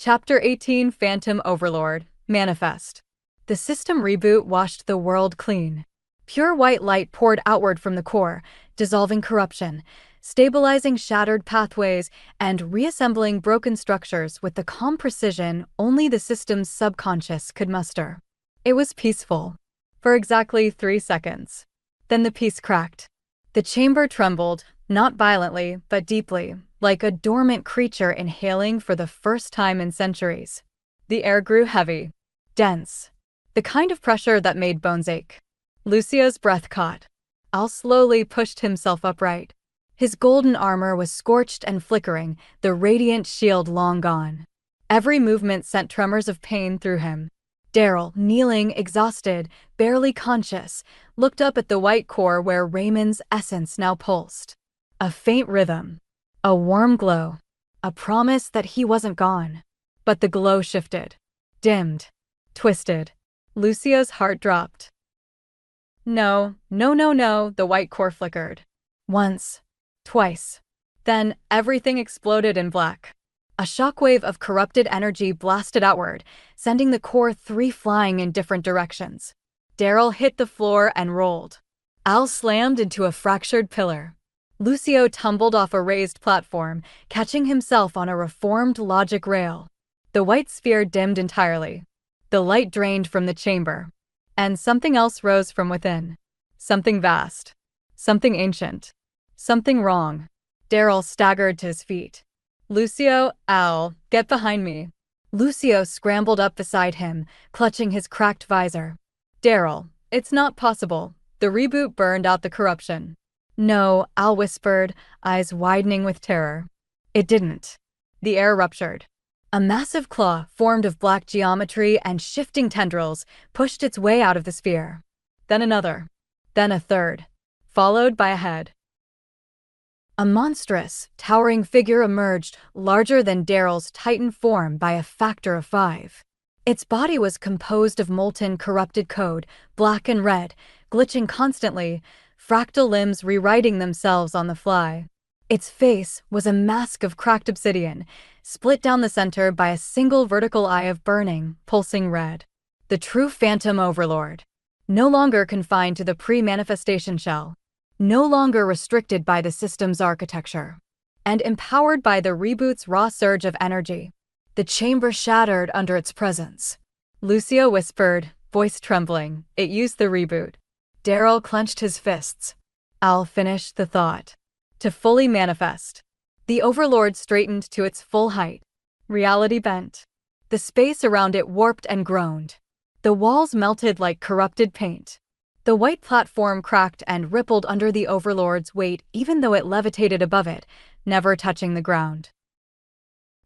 Chapter 18 Phantom Overlord Manifest. The system reboot washed the world clean. Pure white light poured outward from the core, dissolving corruption, stabilizing shattered pathways, and reassembling broken structures with the calm precision only the system's subconscious could muster. It was peaceful. For exactly 3 seconds. Then the peace cracked. The chamber trembled, not violently, but deeply, like a dormant creature inhaling for the first time in centuries. The air grew heavy, dense, the kind of pressure that made bones ache. Lucio's breath caught. Al slowly pushed himself upright. His golden armor was scorched and flickering, the radiant shield long gone. Every movement sent tremors of pain through him. Darrell, kneeling, exhausted, barely conscious, looked up at the white core where Raymond's essence now pulsed. A faint rhythm. A warm glow. A promise that he wasn't gone. But the glow shifted. Dimmed. Twisted. Lucio's heart dropped. No, the white core flickered. Once. Twice. Then, everything exploded in black. A shockwave of corrupted energy blasted outward, sending the core 3 flying in different directions. Darrell hit the floor and rolled. Al slammed into a fractured pillar. Lucio tumbled off a raised platform, catching himself on a reformed logic rail. The white sphere dimmed entirely. The light drained from the chamber. And something else rose from within. Something vast. Something ancient. Something wrong. Darrell staggered to his feet. Lucio, Al, get behind me. Lucio scrambled up beside him, clutching his cracked visor. Darrell, it's not possible. The reboot burned out the corruption. No, Al whispered, eyes widening with terror. It didn't. The air ruptured. A massive claw, formed of black geometry and shifting tendrils, pushed its way out of the sphere. Then another. Then a third. Followed by a head. A monstrous, towering figure emerged, larger than Darrell's Titan form by a factor of 5. Its body was composed of molten, corrupted code, black and red, glitching constantly, fractal limbs rewriting themselves on the fly. Its face was a mask of cracked obsidian, split down the center by a single vertical eye of burning, pulsing red. The true Phantom Overlord. No longer confined to the pre-manifestation shell. No longer restricted by the system's architecture. And empowered by the reboot's raw surge of energy. The chamber shattered under its presence. Lucio whispered, voice trembling, it used the reboot. Darrell clenched his fists. Al finished the thought. To fully manifest. The Overlord straightened to its full height. Reality bent. The space around it warped and groaned. The walls melted like corrupted paint. The white platform cracked and rippled under the Overlord's weight even though it levitated above it, never touching the ground.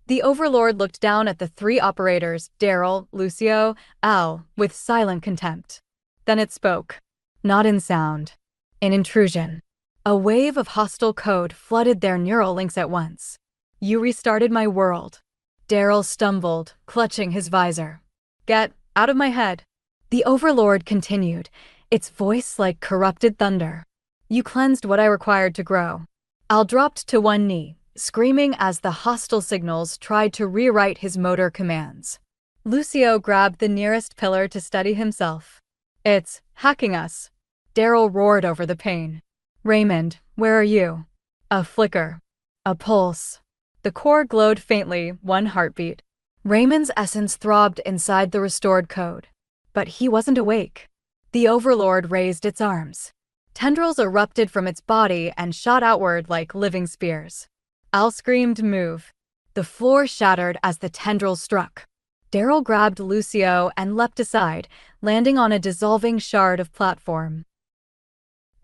The Overlord looked down at the 3 operators, Darrell, Lucio, Al, with silent contempt. Then it spoke. Not in sound. In intrusion. A wave of hostile code flooded their neural links at once. You restarted my world. Darrell stumbled, clutching his visor. Get out of my head. The Overlord continued, its voice like corrupted thunder. You cleansed what I required to grow. Al dropped to one knee, screaming as the hostile signals tried to rewrite his motor commands. Lucio grabbed the nearest pillar to steady himself. It's hacking us. Darrell roared over the pain. Raymond, where are you? A flicker. A pulse. The core glowed faintly, 1 heartbeat. Raymond's essence throbbed inside the restored code. But he wasn't awake. The Overlord raised its arms. Tendrils erupted from its body and shot outward like living spears. Al screamed, move. The floor shattered as the tendrils struck. Darrell grabbed Lucio and leapt aside, landing on a dissolving shard of platform.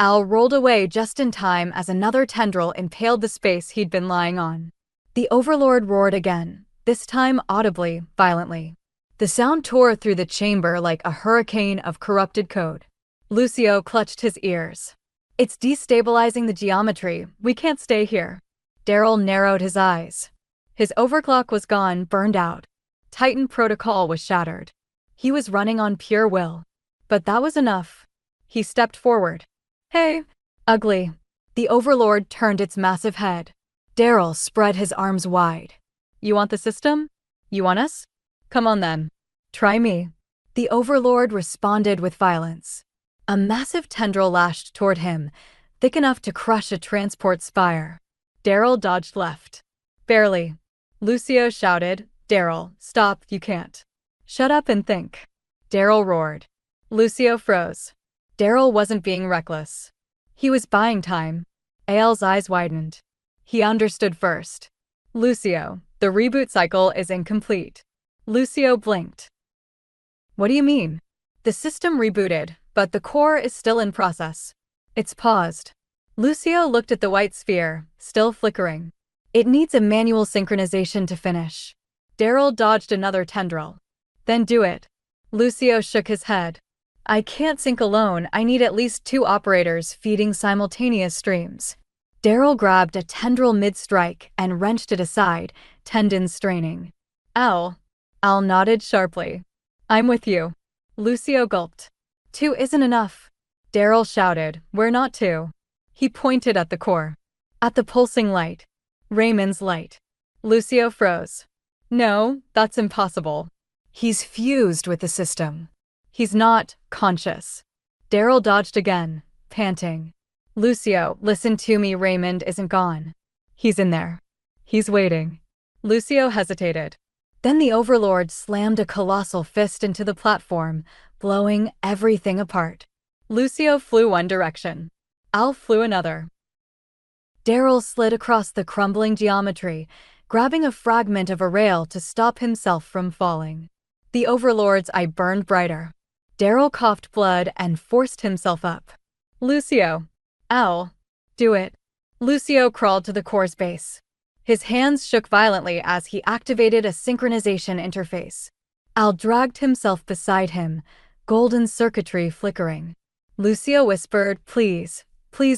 Al rolled away just in time as another tendril impaled the space he'd been lying on. The Overlord roared again, this time audibly, violently. The sound tore through the chamber like a hurricane of corrupted code. Lucio clutched his ears. It's destabilizing the geometry, we can't stay here. Darrell narrowed his eyes. His overclock was gone, burned out. Titan protocol was shattered. He was running on pure will. But that was enough. He stepped forward. Hey, ugly. The Overlord turned its massive head. Darrell spread his arms wide. You want the system? You want us? Come on then. Try me. The Overlord responded with violence. A massive tendril lashed toward him, thick enough to crush a transport spire. Darrell dodged left. Barely. Lucio shouted, Darrell, stop, you can't. Shut up and think. Darrell roared. Lucio froze. Darrell wasn't being reckless. He was buying time. Ael's eyes widened. He understood first. Lucio, the reboot cycle is incomplete. Lucio blinked. What do you mean? The system rebooted, but the core is still in process. It's paused. Lucio looked at the white sphere, still flickering. It needs a manual synchronization to finish. Darrell dodged another tendril. Then do it. Lucio shook his head. I can't sync alone, I need at least 2 operators feeding simultaneous streams. Darrell grabbed a tendril mid-strike and wrenched it aside, tendons straining. Al nodded sharply. I'm with you. Lucio gulped. 2 isn't enough. Darrell shouted, we're not 2. He pointed at the core. At the pulsing light. Raymond's light. Lucio froze. No, that's impossible. He's fused with the system. He's not conscious. Darrell dodged again, panting. Lucio, listen to me, Raymond isn't gone. He's in there. He's waiting. Lucio hesitated. Then the Overlord slammed a colossal fist into the platform, blowing everything apart. Lucio flew one direction. Al flew another. Darrell slid across the crumbling geometry, grabbing a fragment of a rail to stop himself from falling. The Overlord's eye burned brighter. Darrell coughed blood and forced himself up. Lucio. Al. Do it. Lucio crawled to the core's base. His hands shook violently as he activated a synchronization interface. Al dragged himself beside him, golden circuitry flickering. Lucio whispered, please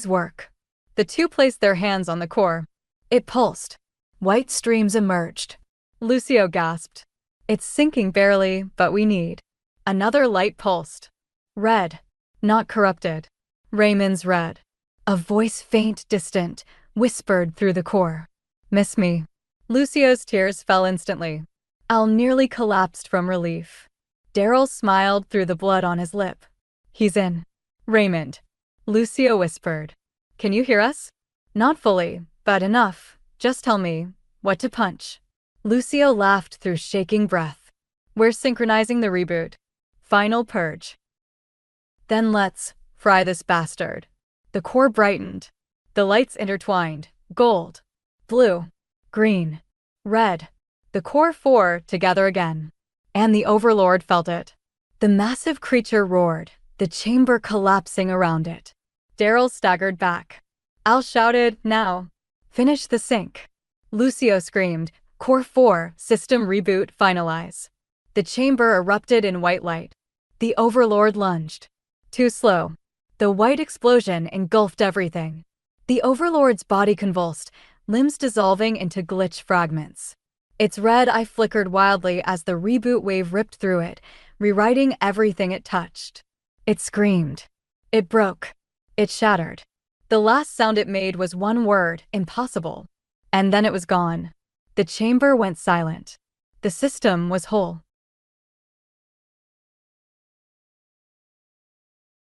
work. The 2 placed their hands on the core. It pulsed. White streams emerged. Lucio gasped. It's sinking barely, but we need. Another light pulsed. Red. Not corrupted. Raymond's red. A voice faint, distant, whispered through the core. Miss me. Lucio's tears fell instantly. Al nearly collapsed from relief. Darrell smiled through the blood on his lip. He's in. Raymond. Lucio whispered. Can you hear us? Not fully, but enough. Just tell me what to punch. Lucio laughed through shaking breath. We're synchronizing the reboot. Final purge. Then let's fry this bastard. The core brightened. The lights intertwined. Gold. Blue. Green. Red. The core 4 together again. And the Overlord felt it. The massive creature roared, the chamber collapsing around it. Darrell staggered back. Al shouted, now. Finish the sync. Lucio screamed, Core 4, system reboot finalize. The chamber erupted in white light. The Overlord lunged. Too slow. The white explosion engulfed everything. The Overlord's body convulsed, limbs dissolving into glitch fragments. Its red eye flickered wildly as the reboot wave ripped through it, rewriting everything it touched. It screamed. It broke. It shattered. The last sound it made was one word, impossible. And then it was gone. The chamber went silent. The system was whole.